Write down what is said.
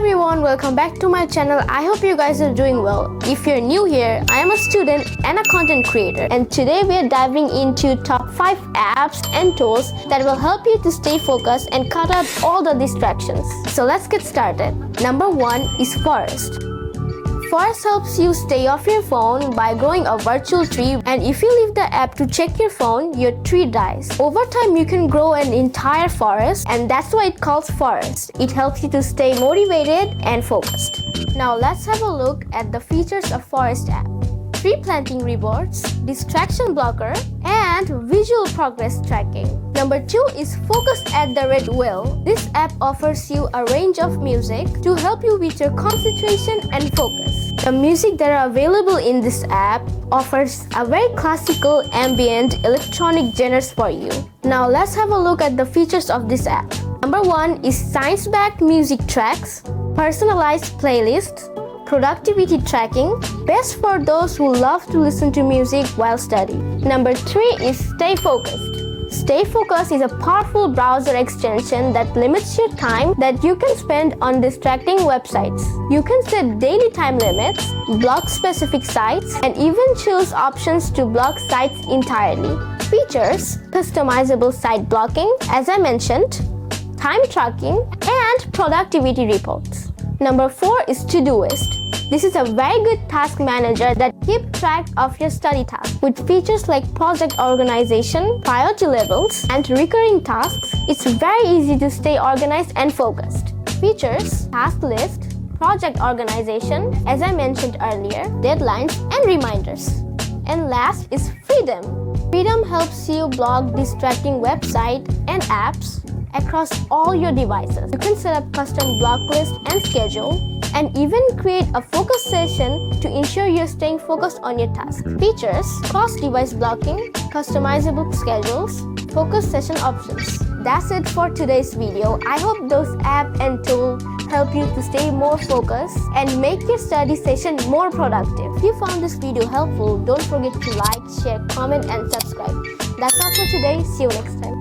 everyone, welcome back to my channel. I hope you guys are doing well. If you're new here, I am a student and a content creator, and today we are diving into top 5 apps and tools that will help you to stay focused and cut out all the distractions. So let's get started. Number 1 is Forest. Forest helps you stay off your phone by growing a virtual tree, and if you leave the app to check your phone, your tree dies. Over time, you can grow an entire forest, and that's why it calls Forest. It helps you to stay motivated and focused. Now let's have a look at the features of Forest app. Tree planting rewards, distraction blocker, and visual progress tracking. Number 2 is Focused at the Red Wheel. This app offers you a range of music to help you with your concentration and focus. The music that are available in this app offers a very classical, ambient, electronic genres for you. Now let's have a look at the features of this app. Number 1 is science-backed music tracks, personalized playlists, productivity tracking, best for those who love to listen to music while studying. Number 3 is StayFocusd. StayFocusd is a powerful browser extension that limits your time that you can spend on distracting websites. You can set daily time limits, block specific sites, and even choose options to block sites entirely. Features: customizable site blocking, as I mentioned, time tracking, and productivity reports. Number 4 is Todoist. This is a very good task manager that keeps track of your study tasks. With features like project organization, priority levels, and recurring tasks, it's very easy to stay organized and focused. Features: task list, project organization, as I mentioned earlier, deadlines, and reminders. And last is Freedom. Freedom helps you block distracting websites and apps across all your devices. You can set up custom block lists and schedule, and even create a focus session to ensure you're staying focused on your task. Features: cross-device blocking, customizable schedules, focus session options. That's it for today's video. I hope those apps and tools help you to stay more focused and make your study session more productive. If you found this video helpful, don't forget to like, share, comment, and subscribe. That's all for today. See you next time.